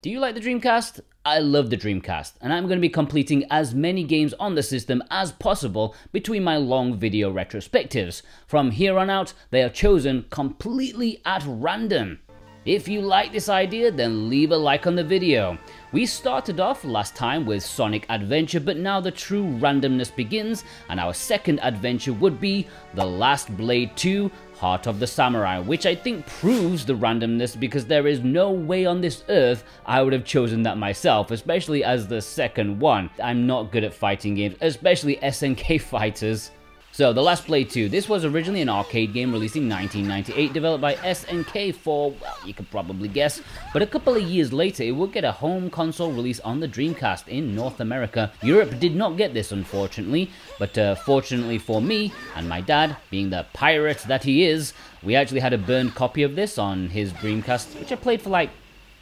Do you like the Dreamcast? I love the Dreamcast, and I'm going to be completing as many games on the system as possible between my long video retrospectives. From here on out, they are chosen completely at random. If you like this idea, then leave a like on the video. We started off last time with Sonic Adventure, but now the true randomness begins, and our second adventure would be The Last Blade 2, Heart of the Samurai, which I think proves the randomness because there is no way on this earth I would have chosen that myself, especially as the second one. I'm not good at fighting games, especially SNK fighters. So, The Last Blade 2, this was originally an arcade game released in 1998, developed by SNK for, well, you could probably guess, but a couple of years later it would get a home console release on the Dreamcast in North America. Europe did not get this, unfortunately, but fortunately for me and my dad, being the pirate that he is, we actually had a burned copy of this on his Dreamcast, which I played for like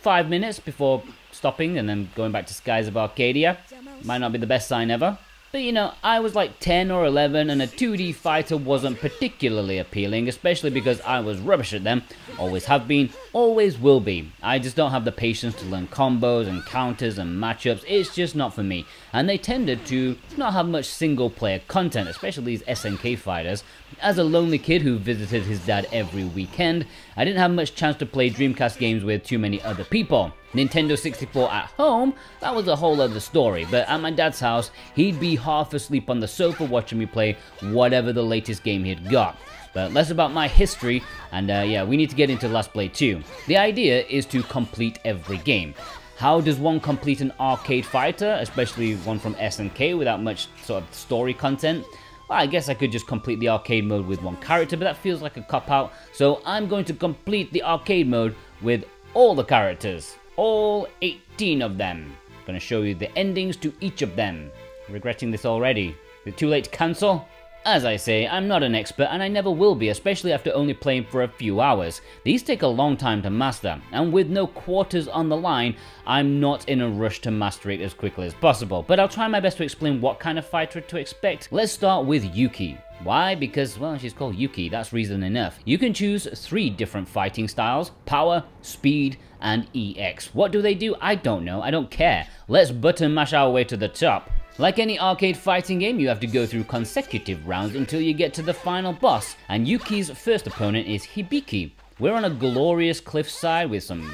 5 minutes before stopping and then going back to Skies of Arcadia. Might not be the best sign ever. But you know, I was like 10 or 11 and a 2D fighter wasn't particularly appealing, especially because I was rubbish at them. Always have been, always will be. I just don't have the patience to learn combos and counters and matchups. It's just not for me. And they tended to not have much single player content, especially these SNK fighters. As a lonely kid who visited his dad every weekend, I didn't have much chance to play Dreamcast games with too many other people. Nintendo 64 at home, that was a whole other story, but at my dad's house, he'd be half asleep on the sofa watching me play whatever the latest game he'd got. But less about my history, and yeah, we need to get into Last Blade 2. The idea is to complete every game. How does one complete an arcade fighter, especially one from SNK, without much sort of story content? Well, I guess I could just complete the arcade mode with one character, but that feels like a cop-out, so I'm going to complete the arcade mode with all the characters. All 18 of them. I'm going to show you the endings to each of them. Regretting this already. Is it too late to cancel? As I say, I'm not an expert and I never will be, especially after only playing for a few hours. These take a long time to master, and with no quarters on the line, I'm not in a rush to master it as quickly as possible, but I'll try my best to explain what kind of fighter to expect. Let's start with Yuki. Why? Because, well, she's called Yuki, that's reason enough. You can choose 3 different fighting styles: power, speed, and EX. What do they do? I don't know, I don't care. Let's button mash our way to the top. Like any arcade fighting game, you have to go through consecutive rounds until you get to the final boss, and Yuki's first opponent is Hibiki. We're on a glorious cliffside with some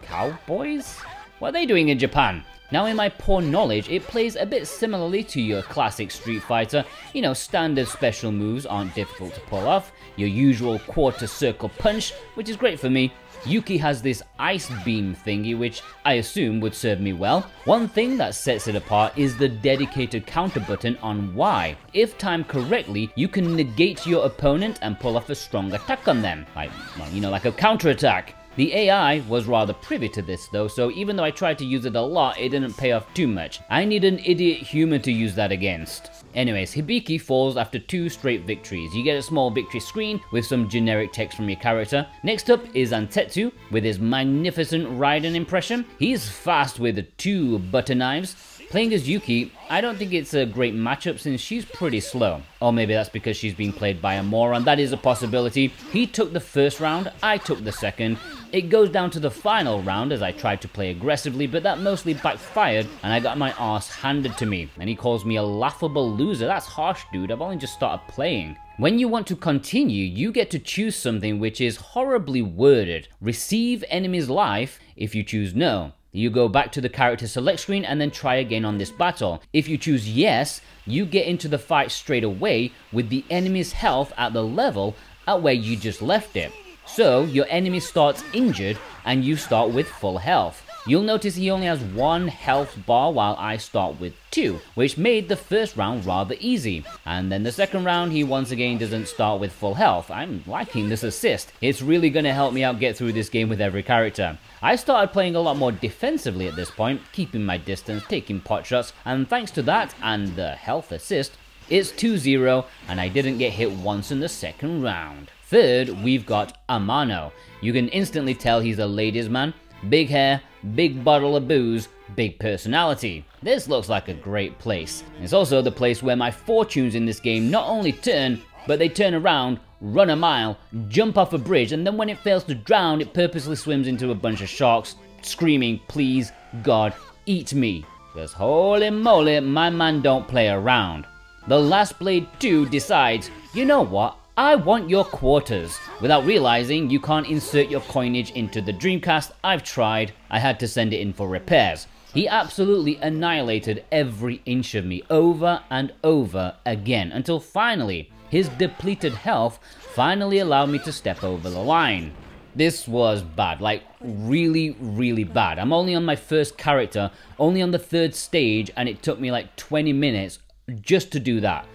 cowboys? What are they doing in Japan? Now, in my poor knowledge, it plays a bit similarly to your classic Street Fighter. You know, standard special moves aren't difficult to pull off, your usual quarter circle punch, which is great for me. Yuki has this ice beam thingy, which I assume would serve me well. One thing that sets it apart is the dedicated counter button on Y. If timed correctly, you can negate your opponent and pull off a strong attack on them. Like, well, you know, like a counter attack. The AI was rather privy to this though, so even though I tried to use it a lot, it didn't pay off too much. I need an idiot human to use that against. Anyways, Hibiki falls after 2 straight victories. You get a small victory screen with some generic text from your character. Next up is Antetsu with his magnificent Raiden impression. He's fast with 2 butter knives. Playing as Yuki, I don't think it's a great matchup since she's pretty slow. Or maybe that's because she's being played by a moron, that is a possibility. He took the first round, I took the second. It goes down to the final round as I tried to play aggressively, but that mostly backfired and I got my arse handed to me. And he calls me a laughable loser. That's harsh, dude, I've only just started playing. When you want to continue, you get to choose something which is horribly worded. Receive enemy's life if you choose no. You go back to the character select screen and then try again on this battle. If you choose yes, you get into the fight straight away with the enemy's health at the level at where you just left it. So your enemy starts injured and you start with full health. You'll notice he only has 1 health bar while I start with 2, which made the first round rather easy. And then the second round, he once again doesn't start with full health. I'm liking this assist. It's really going to help me out get through this game with every character. I started playing a lot more defensively at this point, keeping my distance, taking pot shots, and thanks to that and the health assist, it's 2-0 and I didn't get hit once in the second round. Third, we've got Amano. You can instantly tell he's a ladies' man. Big hair, big bottle of booze, big personality. This looks like a great place. It's also the place where my fortunes in this game not only turn, but they turn around, run a mile, jump off a bridge, and then when it fails to drown, it purposely swims into a bunch of sharks. screaming, please, God, eat me. Because holy moly, my man don't play around. The Last Blade 2 decides, you know what, I want your quarters. Without realizing you can't insert your coinage into the Dreamcast, I've tried, I had to send it in for repairs. He absolutely annihilated every inch of me over and over again, until finally, his depleted health finally allowed me to step over the line. This was bad, like really, really bad. I'm only on my first character, only on the 3rd stage, and it took me like 20 minutes just to do that.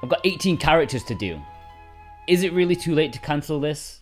I've got 18 characters to do. Is it really too late to cancel this?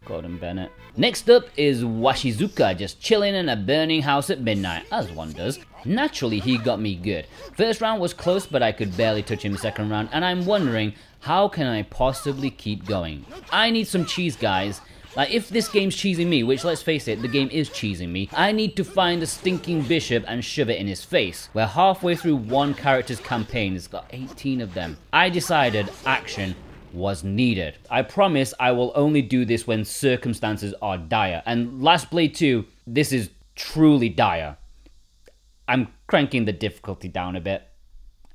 Gordon Bennett. Next up is Washizuka, just chilling in a burning house at midnight, as one does. Naturally, he got me good. First round was close, but I could barely touch him second round, and I'm wondering, how can I possibly keep going? I need some cheese, guys. Like, if this game's cheesing me, which, let's face it, the game is cheesing me, I need to find the stinking bishop and shove it in his face. We're halfway through one character's campaign, it's got 18 of them. I decided action was needed. I promise I will only do this when circumstances are dire, and Last Blade 2, this is truly dire. I'm cranking the difficulty down a bit,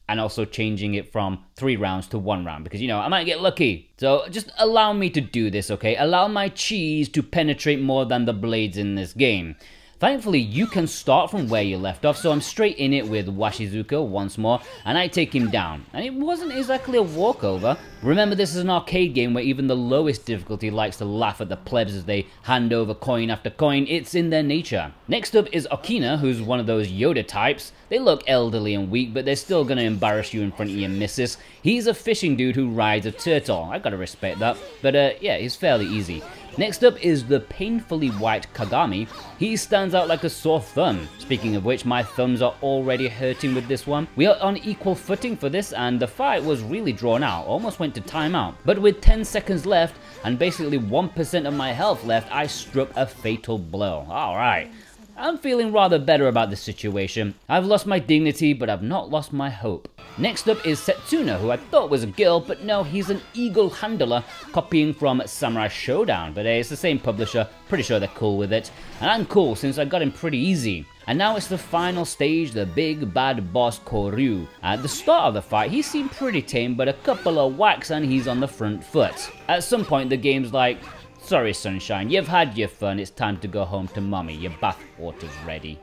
and also changing it from 3 rounds to 1 round, because, you know, I might get lucky. So just allow me to do this, okay? Allow my cheese to penetrate more than the blades in this game. Thankfully, you can start from where you left off, so I'm straight in it with Washizuka once more, and I take him down. And it wasn't exactly a walkover. Remember, this is an arcade game where even the lowest difficulty likes to laugh at the plebs as they hand over coin after coin. It's in their nature. Next up is Okina, who's one of those Yoda types. They look elderly and weak, but they're still gonna embarrass you in front of your missus. He's a fishing dude who rides a turtle. I gotta respect that. But yeah, he's fairly easy. Next up is the painfully white Kagami. He stands out like a sore thumb. Speaking of which, my thumbs are already hurting with this one. We are on equal footing for this, and the fight was really drawn out, almost went to timeout. But with 10 seconds left, and basically 1% of my health left, I struck a fatal blow. Alright. I'm feeling rather better about the situation. I've lost my dignity, but I've not lost my hope. Next up is Setsuna, who I thought was a girl, but no, he's an eagle handler copying from Samurai Showdown. But it's the same publisher, pretty sure they're cool with it. And I'm cool since I got him pretty easy. And now it's the final stage, the big bad boss Koryu. At the start of the fight, he seemed pretty tame, but a couple of whacks and he's on the front foot. At some point, the game's like, sorry, sunshine, you've had your fun, it's time to go home to mommy, your bath water's ready.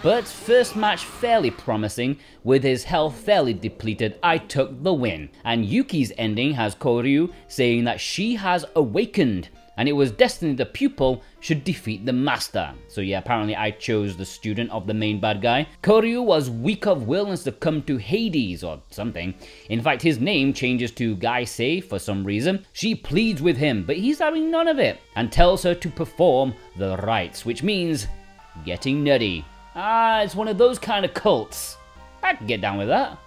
But first match fairly promising, with his health fairly depleted, I took the win. And Yuki's ending has Koryu saying that she has awakened, and it was destined the pupil should defeat the master. So yeah, apparently I chose the student of the main bad guy. Koryu was weak of will and succumbed to Hades or something. In fact, his name changes to Gaisei for some reason. She pleads with him, but he's having none of it, and tells her to perform the rites, which means getting nutty. Ah, it's one of those kind of cults. I can get down with that.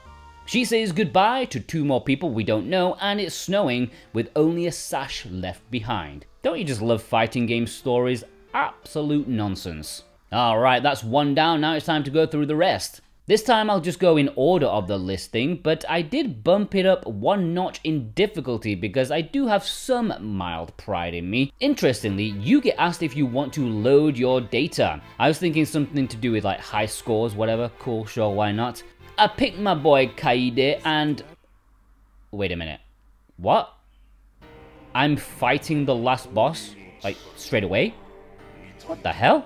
She says goodbye to 2 more people we don't know, and it's snowing with only a sash left behind. Don't you just love fighting game stories? Absolute nonsense. Alright, that's 1 down, now it's time to go through the rest. This time I'll just go in order of the listing, but I did bump it up 1 notch in difficulty because I do have some mild pride in me. Interestingly, you get asked if you want to load your data. I was thinking something to do with like high scores, whatever, cool, sure, why not? I picked my boy Kaide and... Wait a minute. What? I'm fighting the last boss? Like, straight away? What the hell?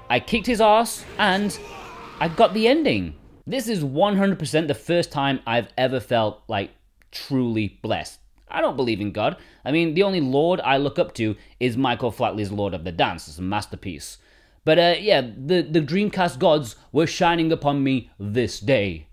I kicked his ass and I got the ending. This is 100% the first time I've ever felt like truly blessed. I don't believe in God. I mean, the only Lord I look up to is Michael Flatley's Lord of the Dance. It's a masterpiece. But yeah, the Dreamcast gods were shining upon me this day.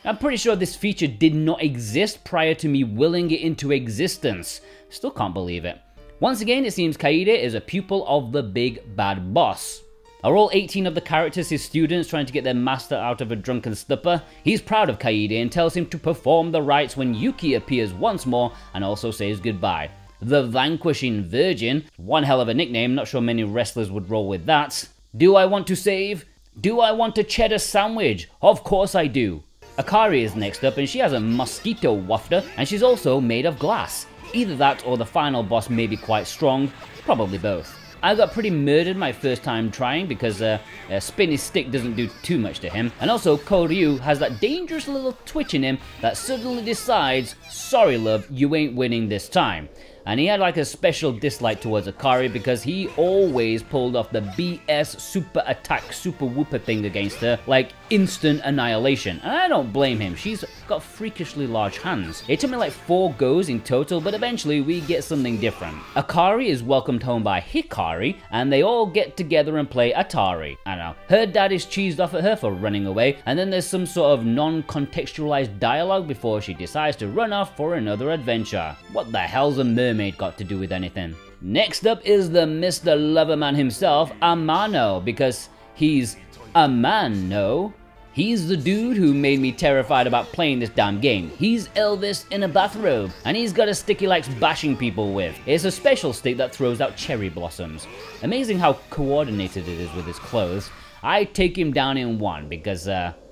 I'm pretty sure this feature did not exist prior to me willing it into existence. Still can't believe it. Once again, it seems Kaede is a pupil of the big bad boss. Are all 18 of the characters his students trying to get their master out of a drunken stupor? He's proud of Kaede and tells him to perform the rites when Yuki appears once more and also says goodbye. The Vanquishing Virgin, one hell of a nickname, not sure many wrestlers would roll with that. Do I want to save? Do I want a cheddar sandwich? Of course I do. Akari is next up, and she has a mosquito wafter, and she's also made of glass. Either that or the final boss may be quite strong, probably both. I got pretty murdered my first time trying because a spinny stick doesn't do too much to him. And also, Koryu has that dangerous little twitch in him that suddenly decides, sorry love, you ain't winning this time. And he had like a special dislike towards Akari because he always pulled off the BS super attack, super whooper thing against her, like instant annihilation. And I don't blame him, she's got freakishly large hands. It took me like 4 goes in total, but eventually we get something different. Akari is welcomed home by Hikari, and they all get together and play Atari. I don't know, her dad is cheesed off at her for running away, and then there's some sort of non-contextualized dialogue before she decides to run off for another adventure. What the hell's a mermaid got to do with anything? Next up is the Mr. Loverman himself, Amano, because he's a man, no? He's the dude who made me terrified about playing this damn game. He's Elvis in a bathrobe, and he's got a stick he likes bashing people with. It's a special stick that throws out cherry blossoms. Amazing how coordinated it is with his clothes. I take him down in one because,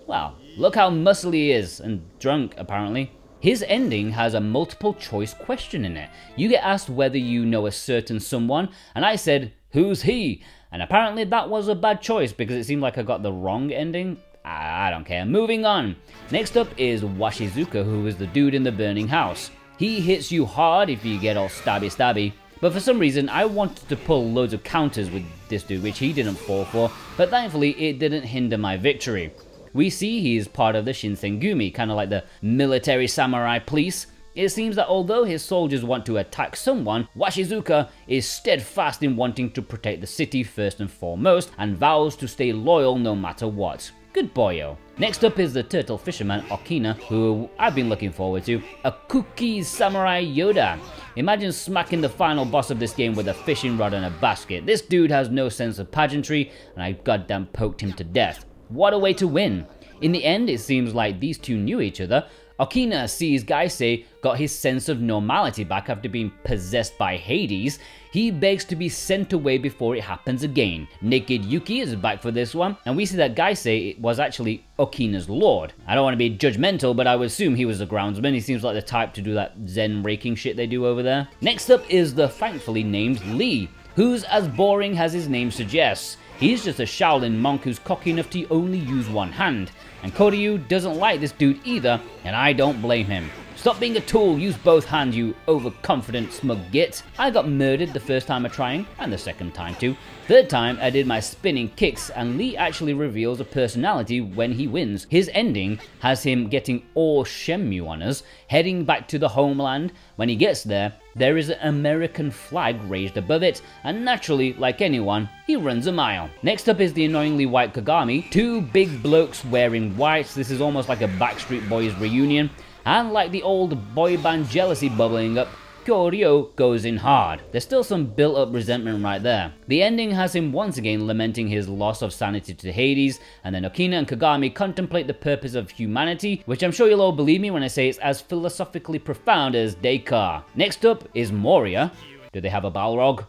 well, look how muscly he is, and drunk apparently. His ending has a multiple choice question in it. You get asked whether you know a certain someone, and I said, who's he? And apparently that was a bad choice because it seemed like I got the wrong ending. I don't care. Moving on. Next up is Washizuka, who is the dude in the burning house. He hits you hard if you get all stabby stabby. But for some reason, I wanted to pull loads of counters with this dude, which he didn't fall for, but thankfully it didn't hinder my victory. We see he is part of the Shinsengumi, kind of like the military samurai police. It seems that although his soldiers want to attack someone, Washizuka is steadfast in wanting to protect the city first and foremost, and vows to stay loyal no matter what. Good boyo. Next up is the turtle fisherman Okina, who I've been looking forward to. A cookie samurai Yoda. Imagine smacking the final boss of this game with a fishing rod and a basket. This dude has no sense of pageantry, and I goddamn poked him to death. What a way to win. In the end, it seems like these two knew each other. Okina sees Gaisei got his sense of normality back after being possessed by Hades. He begs to be sent away before it happens again. Naked Yuki is back for this one, and we see that Gaisei was actually Okina's lord. I don't want to be judgmental, but I would assume he was a groundsman. He seems like the type to do that zen raking shit they do over there. Next up is the thankfully named Lee, who's as boring as his name suggests. He's just a Shaolin monk who's cocky enough to only use one hand. And Koryu doesn't like this dude either, and I don't blame him. Stop being a tool, use both hands, you overconfident smug git. I got murdered the first time of trying, and the second time too. Third time I did my spinning kicks, and Lee actually reveals a personality when he wins. His ending has him getting all Shenmue on us, heading back to the homeland. When he gets there, there is an American flag raised above it, and naturally, like anyone, he runs a mile. Next up is the annoyingly white Kagami, 2 big blokes wearing white. This is almost like a Backstreet Boys reunion. And like the old boy band jealousy bubbling up, Koryu goes in hard. There's still some built up resentment right there. The ending has him once again lamenting his loss of sanity to Hades, and then Okina and Kagami contemplate the purpose of humanity, which I'm sure you'll all believe me when I say it's as philosophically profound as Descartes. Next up is Moria. Do they have a Balrog?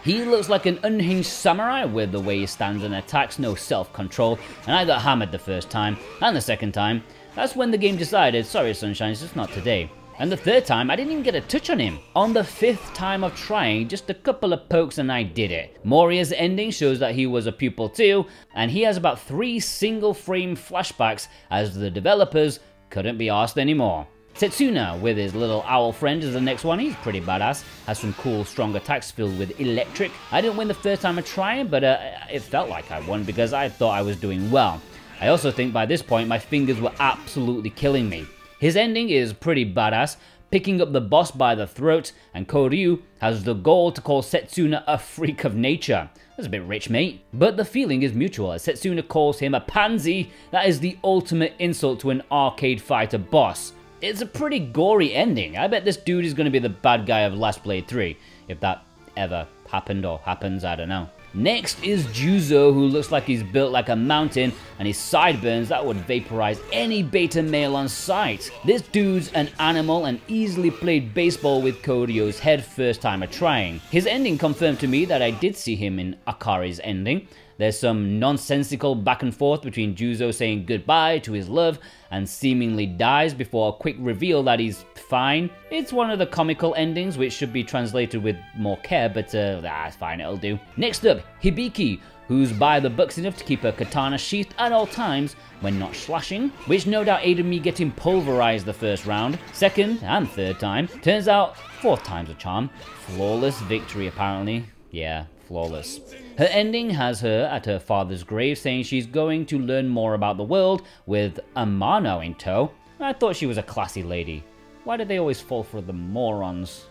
He looks like an unhinged samurai with the way he stands and attacks, no self-control, and I got hammered the first time, and the second time. That's when the game decided, sorry Sunshine, it's just not today. And the third time, I didn't even get a touch on him. On the 5th time of trying, just a couple of pokes and I did it. Moria's ending shows that he was a pupil too, and he has about 3 single frame flashbacks as the developers couldn't be arsed anymore. Setsuna, with his little owl friend, is the next one. He's pretty badass, has some cool strong attacks filled with electric. I didn't win the first time of trying, but it felt like I won because I thought I was doing well. I also think by this point my fingers were absolutely killing me. His ending is pretty badass, picking up the boss by the throat, and Koryu has the goal to call Setsuna a freak of nature. That's a bit rich, mate. But the feeling is mutual as Setsuna calls him a pansy. That is the ultimate insult to an arcade fighter boss. It's a pretty gory ending. I bet this dude is going to be the bad guy of Last Blade 3, if that ever happened or happens, I don't know. Next is Juzo, who looks like he's built like a mountain, and his sideburns that would vaporize any beta male on sight. This dude's an animal and easily played baseball with Koryo's head first time of trying. His ending confirmed to me that I did see him in Akari's ending. There's some nonsensical back and forth between Juzo saying goodbye to his love and seemingly dies before a quick reveal that he's fine. It's one of the comical endings which should be translated with more care, but that's fine, it'll do. Next up, Hibiki, who's by the books enough to keep her katana sheathed at all times when not slashing, which no doubt aided me getting pulverized the first round, second and third time. Turns out, fourth time's a charm. Flawless victory apparently. Yeah, flawless. Her ending has her at her father's grave saying she's going to learn more about the world with Amano in tow. I thought she was a classy lady. Why do they always fall for the morons?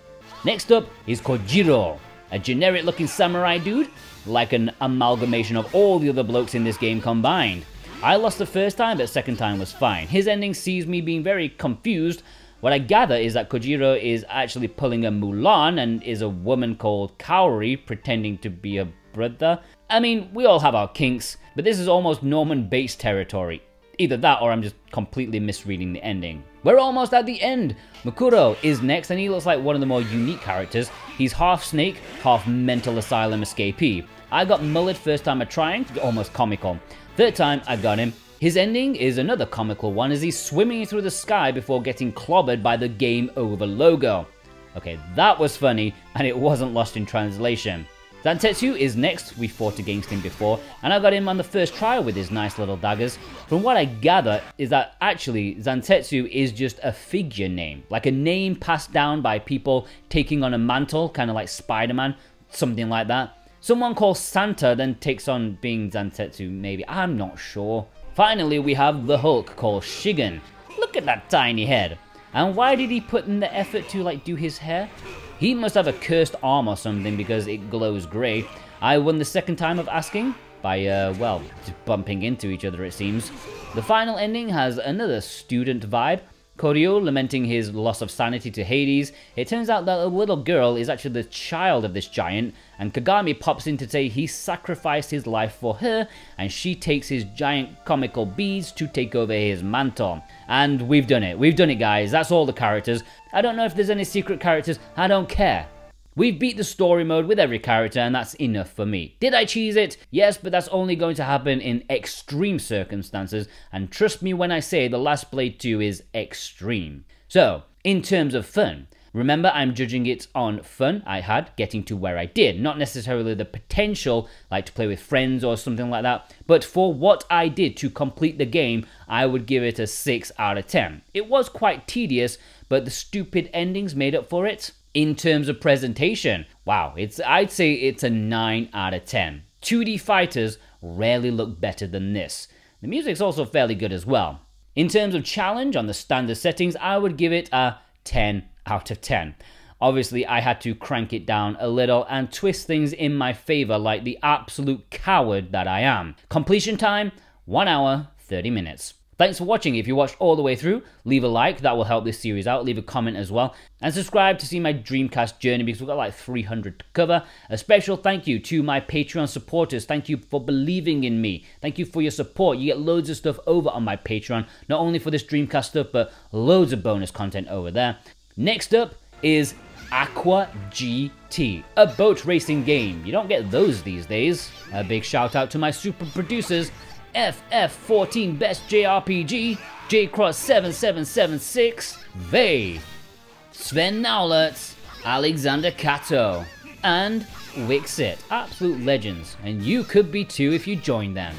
Next up is Kojiro, a generic looking samurai dude, like an amalgamation of all the other blokes in this game combined. I lost the first time, but second time was fine. His ending sees me being very confused. What I gather is that Kojiro is actually pulling a Mulan and is a woman called Kaori pretending to be a brother. I mean, we all have our kinks, but this is almost Norman Bates territory. Either that or I'm just completely misreading the ending. We're almost at the end. Mukuro is next and he looks like one of the more unique characters. He's half snake, half mental asylum escapee. I got mullet first time of trying, almost comical. Third time I got him. His ending is another comical one as he's swimming through the sky before getting clobbered by the Game Over logo. Okay, that was funny and it wasn't lost in translation. Zantetsu is next. We fought against him before and I got him on the first try with his nice little daggers. From what I gather is that actually Zantetsu is just a figure name, like a name passed down by people taking on a mantle, kind of like Spider-Man, something like that. Someone called Santa then takes on being Zantetsu, maybe, I'm not sure. Finally, we have the Hulk called Shigen. Look at that tiny head. And why did he put in the effort to like do his hair? He must have a cursed arm or something because it glows grey. I won the second time of asking by, well, just bumping into each other it seems. The final ending has another student vibe. Koryo lamenting his loss of sanity to Hades. It turns out that a little girl is actually the child of this giant, and Kagami pops in to say he sacrificed his life for her, and she takes his giant comical beads to take over his mantle. And we've done it guys, that's all the characters. I don't know if there's any secret characters, I don't care. We've beat the story mode with every character and that's enough for me. Did I cheese it? Yes, but that's only going to happen in extreme circumstances, and trust me when I say the Last Blade 2 is extreme. So, in terms of fun, remember I'm judging it on fun I had getting to where I did, not necessarily the potential like to play with friends or something like that, but for what I did to complete the game, I would give it a 6 out of 10. It was quite tedious, but the stupid endings made up for it. In terms of presentation, wow, I'd say it's a 9 out of 10. 2D fighters rarely look better than this. The music's also fairly good as well. In terms of challenge on the standard settings, I would give it a 10 out of 10. Obviously, I had to crank it down a little and twist things in my favor like the absolute coward that I am. Completion time, 1 hour, 30 minutes. Thanks for watching. If you watched all the way through, leave a like, that will help this series out. Leave a comment as well. And subscribe to see my Dreamcast journey because we've got like 300 to cover. A special thank you to my Patreon supporters. Thank you for believing in me. Thank you for your support. You get loads of stuff over on my Patreon. Not only for this Dreamcast stuff, but loads of bonus content over there. Next up is Aqua GT, a boat racing game. You don't get those these days. A big shout out to my super producers, FF14 Best JRPG, JCross7776, Vey, Sven Nowlertz, Alexander Cato, and Wixit. Absolute legends, and you could be too if you join them.